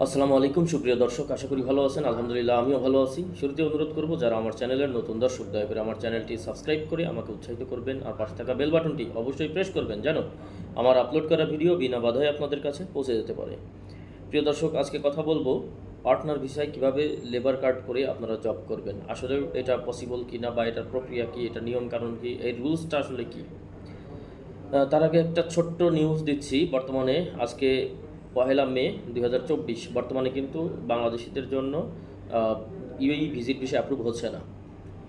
আসসালামু আলাইকুম সুপ্রিয় দর্শক, আশা করি ভালো আছেন। আলহামদুলিল্লাহ আমিও ভালো আছি। শুরুতে অনুরোধ করব, যারা আমার চ্যানেলের নতুন দর্শক, দয়া করে আমার চ্যানেলটি সাবস্ক্রাইব করে আমাকে উৎসাহিত করবেন আর পাশে থাকা বেল বাটনটি অবশ্যই প্রেস করবেন যেন আমার আপলোড করা ভিডিও বিনা বাধায় আপনাদের কাছে পৌঁছে যেতে পারে। প্রিয় দর্শক, আজকে কথা বলবো পার্টনার ভিসায় কিভাবে লেবার কার্ড করে আপনারা জব করবেন। আসলে এটা পসিবল কি না, বা এটার প্রক্রিয়া কি, এটা নিয়ম কানুন কি, এই রুলসটা আসলে কি। তার আগে একটা ছোট্ট নিউজ দিচ্ছি। বর্তমানে আজকে 1 মে 2024, বর্তমানে কিন্তু বাংলাদেশিদের জন্য ইউএই ভিজিট ভিসা অ্যাপ্রুভ হচ্ছে না।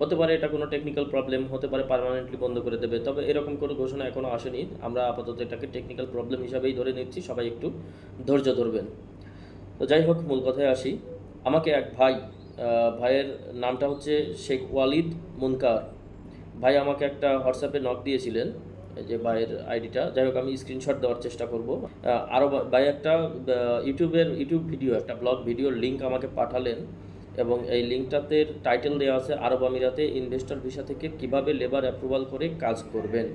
হতে পারে এটা কোনো টেকনিক্যাল প্রবলেম, হতে পারে পার্মানেন্টলি বন্ধ করে দেবে, তবে এরকম কোনো ঘোষণা এখনও আসেনি। আমরা আপাতত এটাকে টেকনিক্যাল প্রবলেম হিসাবেই ধরে নিচ্ছি, সবাই একটু ধৈর্য ধরবেন। তো যাই হোক, মূল কথায় আসি। আমাকে এক ভাইয়ের নামটা হচ্ছে শেখ ওয়ালিদ মুনকার ভাই, আমাকে একটা হোয়াটসঅ্যাপে নক দিয়েছিলেন, এই যে ভাইয়ের আইডিটা। যাই হোক, আমি স্ক্রিনশট দেওয়ার চেষ্টা করব। আরও ভাই একটা ইউটিউব ভিডিও, একটা ব্লগ ভিডিওর লিঙ্ক আমাকে পাঠালেন, এবং এই লিঙ্কটাতে টাইটেল দেওয়া আছে আরব আমিরাতে ইনভেস্টর ভিসা থেকে কিভাবে লেবার অ্যাপ্রুভাল করে কাজ করবেন।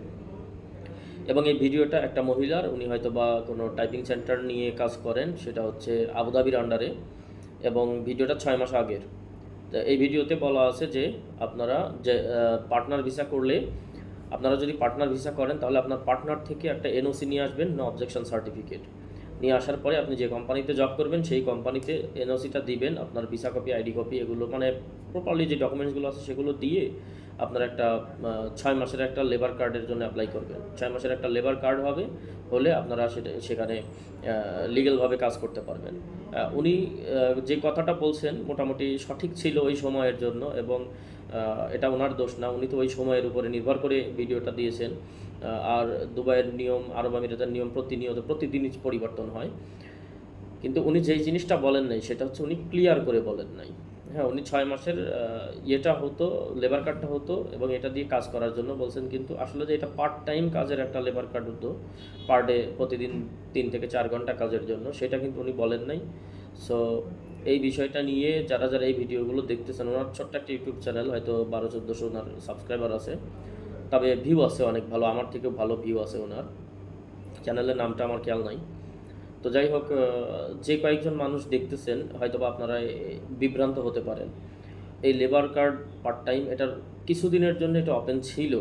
এবং এই ভিডিওটা একটা মহিলার, উনি হয়তো বা কোনো টাইপিং সেন্টার নিয়ে কাজ করেন, সেটা হচ্ছে আবুধাবির আন্ডারে, এবং ভিডিওটা 6 মাস আগের। তো এই ভিডিওতে বলা আছে যে আপনারা যে পার্টনার ভিসা করলে, আপনারা যদি পার্টনার ভিসা করেন তাহলে আপনার পার্টনার থেকে একটা এনওসি নিয়ে আসবেন, নো অবজেকশন সার্টিফিকেট। নিয়ে আসার পরে আপনি যে কোম্পানিতে জব করবেন সেই কোম্পানিতে এনওসিটা দিবেন, আপনার ভিসা কপি, আইডি কপি, এগুলো মানে প্রপারলি যে ডকুমেন্টসগুলো আছে সেগুলো দিয়ে আপনার একটা 6 মাসের একটা লেবার কার্ডের জন্য অ্যাপ্লাই করবেন। 6 মাসের একটা লেবার কার্ড হলে আপনারা সেখানে লিগ্যালভাবে কাজ করতে পারবেন। উনি যে কথাটা বলছেন মোটামুটি সঠিক ছিল ওই সময়ের জন্য, এবং এটা ওনার দোষ না, উনি তো ওই সময়ের উপরে নির্ভর করে ভিডিওটা দিয়েছেন। আর দুবাইয়ের নিয়ম, আরব আমিরাতের নিয়ম প্রতিদিনই পরিবর্তন হয়। কিন্তু উনি যেই জিনিসটা বলেন নাই সেটা হচ্ছে উনি ক্লিয়ার করে বলেন নাই। হ্যাঁ, উনি 6 মাসের ইয়েটা হতো, লেবার কার্ডটা হতো, এবং এটা দিয়ে কাজ করার জন্য বলছেন, কিন্তু আসলে যে এটা পার্ট টাইম কাজের একটা লেবার কার্ড হতো, পার ডে প্রতিদিন 3 থেকে 4 ঘন্টা কাজের জন্য, সেটা কিন্তু উনি বলেন নাই। সো এই বিষয়টা নিয়ে যারা যারা এই ভিডিওগুলো দেখতেছেন, ওনার ছোট্ট একটা ইউটিউব চ্যানেল, হয়তো 1200-1400 ওনার সাবস্ক্রাইবার আছে, তবে ভিউ আছে অনেক ভালো, আমার থেকেও ভালো ভিউ আছে ওনার চ্যানেলের, নামটা আমার খেয়াল নাই। তো যাই হোক, যে কয়েকজন মানুষ দেখতেছেন হয়তো বা আপনারা বিভ্রান্ত হতে পারেন। এই লেবার কার্ড পার্ট টাইম, এটার কিছুদিনের জন্য এটা ওপেন ছিল,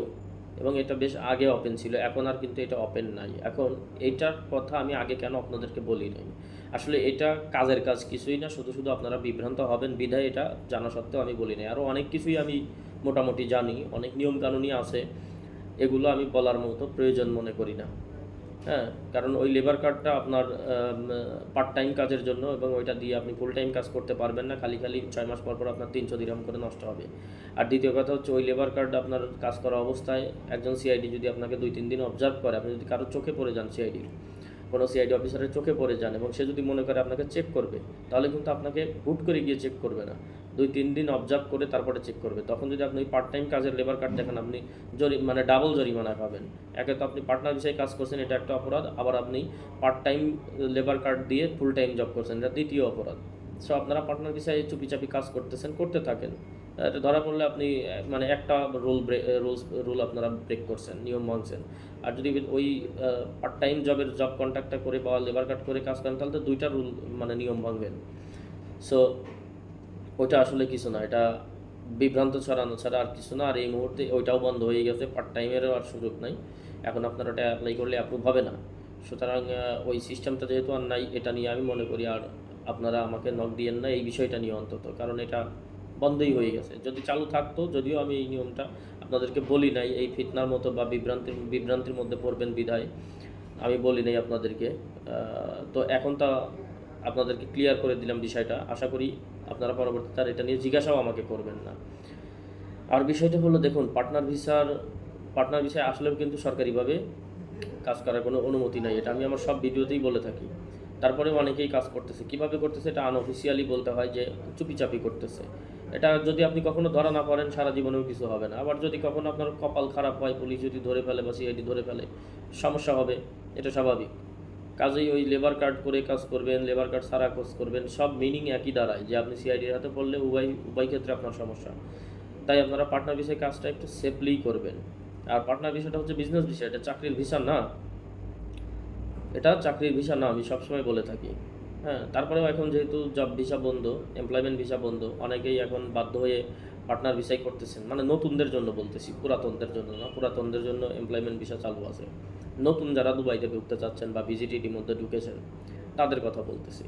এবং এটা বেশ আগে ওপেন ছিল, এখন আর কিন্তু এটা ওপেন নাই। এখন এইটার কথা আমি আগে কেন আপনাদেরকে বলি নাই, আসলে এটা কাজের কাজ কিছুই না, শুধু শুধু আপনারা বিভ্রান্ত হবেন বিধায় এটা জানা সত্ত্বেও আমি বলি নাই। আরও অনেক কিছুই আমি মোটামুটি জানি, অনেক নিয়মকানুনই আছে, এগুলো আমি বলার মতো প্রয়োজন মনে করি না। হ্যাঁ, কারণ ওই লেবার কার্ডটা আপনার পার্ট টাইম কাজের জন্য, এবং ওইটা দিয়ে আপনি ফুল টাইম কাজ করতে পারবেন না। খালি 6 মাস পর পর আপনার 300 দিরহাম করে নষ্ট হবে। আর দ্বিতীয় কথা হচ্ছে, ওই লেবার কার্ড আপনার কাজ করা অবস্থায় একজন সিআইডি যদি আপনাকে 2-3 দিন অবজার্ভ করে, আপনি যদি কারোর চোখে পড়ে যান, কোনো সিআইডি অফিসারের চোখে পড়ে যান, এবং সে যদি মনে করে আপনাকে চেক করবে, তাহলে কিন্তু আপনাকে হুট করে গিয়ে চেক করবে না, 2-3 দিন অবজার্ভ করে তারপরে চেক করবে। তখন যদি আপনি পার্ট টাইম কাজের লেবার কার্ড দেখেন, আপনি মানে ডাবল জরিমানা পাবেন। একে তো আপনি পার্টনার বিষয়ে কাজ করছেন, এটা একটা অপরাধ, আবার আপনি পার্ট টাইম লেবার কার্ড দিয়ে ফুল টাইম জব করছেন, এটা দ্বিতীয় অপরাধ। সো আপনারা পার্টনার বিষয়ে চুপিচাপি কাজ করতে থাকেন। এটা ধরা পড়লে আপনি মানে একটা রুল আপনারা ব্রেক করছেন, নিয়ম ভাঙছেন। আর যদি ওই পার্ট টাইম জব কন্ট্রাক্টটা করে বা লেবার কার্ড করে কাজ করেন, তাহলে তো 2টা রুল মানে নিয়ম ভাঙবেন। সো ওইটা আসলে কিছু না, এটা বিভ্রান্ত ছড়ানো ছাড়া আর কিছু না। আর এই মুহূর্তে ওইটাও বন্ধ হয়ে গেছে, পার্ট টাইমেরও আর সুযোগ নাই। এখন আপনারা ওটা অ্যাপ্লাই করলে অ্যাপ্রুভ হবে না। সুতরাং ওই সিস্টেমটা যেহেতু আর নাই, এটা নিয়ে আমি মনে করি আর আপনারা আমাকে নক দিয়েন না এই বিষয়টা নিয়ে অন্তত, কারণ এটা বন্ধই হয়ে গেছে। যদি চালু থাকতো, যদিও আমি এই নিয়মটা আপনাদেরকে বলি নাই, এই ফিতনার মতো বা বিভ্রান্তির মধ্যে পড়বেন বিধায় আমি বলি নাই আপনাদেরকে। তো এখন তা আপনাদেরকে ক্লিয়ার করে দিলাম বিষয়টা। আশা করি আপনারা পরবর্তীতে আর এটা নিয়ে জিজ্ঞাসাও আমাকে করবেন না। আর বিষয়টা হলো, দেখুন, পার্টনার ভিসায় আসলেও কিন্তু সরকারিভাবে কাজ করার কোনো অনুমতি নাই, এটা আমি আমার সব ভিডিওতেই বলে থাকি। তারপরেও অনেকেই কাজ করতেছে। কিভাবে করতেছে এটা আনঅফিসিয়ালি বলতে হয় যে চুপিচাপি করতেছে। এটা যদি আপনি কখনো ধরা না পড়েন, সারা জীবনেও কিছু হবে না। আবার যদি কখনো আপনার কপাল খারাপ হয়, পুলিশ যদি ধরে ফেলে বা সিআইডি ধরে ফেলে, সমস্যা হবে, এটা স্বাভাবিক। কাজেই ওই লেবার কার্ড করে কাজ করবেন, লেবার কার্ড ছাড়া কাজ করবেন, সব মিনিং একই দাঁড়ায় যে আপনি সিআইডির হাতে পড়লে উভয় ক্ষেত্রে আপনার সমস্যা। তাই আপনারা পার্টনার ভিসায় কাজটা একটু সেফলি করবেন। আর পার্টনার ভিসাটা হচ্ছে বিজনেস ভিসা, এটা চাকরির ভিসা না। এটা চাকরির ভিসা না, আমি সবসময় বলে থাকি। হ্যাঁ, তারপরেও এখন যেহেতু জব ভিসা বন্ধ, এমপ্লয়মেন্ট ভিসা বন্ধ, অনেকেই এখন বাধ্য হয়ে পার্টনার ভিসাই করতেছেন। মানে নতুনদের জন্য বলতেছি, পুরাতনদের জন্য না। পুরাতনদের জন্য এমপ্লয়মেন্ট ভিসা চালু আছে। নতুন যারা দুবাইতে ঢুকতে চাচ্ছেন বা ভিজিটির মধ্যে ঢুকেছেন, তাদের কথা বলতেছি।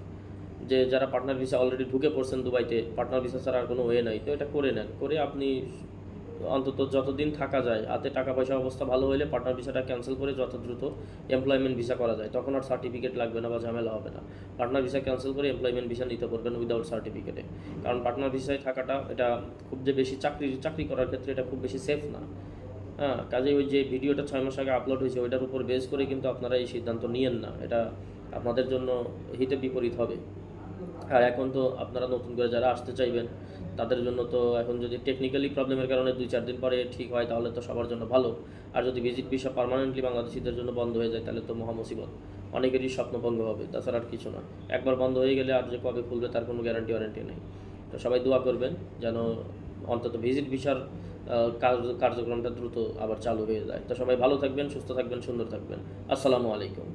যে যারা পার্টনার ভিসা অলরেডি ঢুকে পড়ছেন দুবাইতে, পার্টনার ভিসা ছাড়া আর কোনো ওয়ে নাই, তো এটা করে নেন। করে আপনি অন্তত যতদিন থাকা যায়, হাতে টাকা পয়সা অবস্থা ভালো হলে পার্টনার ভিসাটা ক্যান্সেল করে যত দ্রুত এমপ্লয়মেন্ট ভিসা করা যায়, তখন আর সার্টিফিকেট লাগবে না বা ঝামেলা হবে না। পার্টনার ভিসা ক্যান্সেল করে এমপ্লয়মেন্ট ভিসা নিতে পারবেন উইদাউট সার্টিফিকেটে। কারণ পার্টনার ভিসায় থাকাটা এটা খুব যে বেশি চাকরি করার ক্ষেত্রে এটা খুব বেশি সেফ না। হ্যাঁ, কাজেই ওই যে ভিডিওটা 6 মাস আগে আপলোড হয়েছে ওইটার উপর বেস করে কিন্তু আপনারা এই সিদ্ধান্ত নিয়েন না, এটা আপনাদের জন্য হিতে বিপরীত হবে। আর এখন তো আপনারা নতুন করে যারা আসতে চাইবেন তাদের জন্য তো এখন যদি টেকনিক্যালি প্রবলেমের কারণে 2-4 দিন পরে ঠিক হয় তাহলে তো সবার জন্য ভালো। আর যদি ভিজিট ভিসা পার্মানেন্টলি বাংলাদেশিদের জন্য বন্ধ হয়ে যায় তাহলে তো মহা মুসিবত, অনেকেরই স্বপ্নভঙ্গ হবে, তাছাড়া আর কিছু না। একবার বন্ধ হয়ে গেলে আর যে কবে খুলবে তার কোনো ওয়ারেন্টি নেই। তো সবাই দোয়া করবেন যেন অন্তত ভিজিট ভিসার কার্যক্রমটা দ্রুত আবার চালু হয়ে যায়। তো সবাই ভালো থাকবেন, সুস্থ থাকবেন, সুন্দর থাকবেন। আসসালামু আলাইকুম।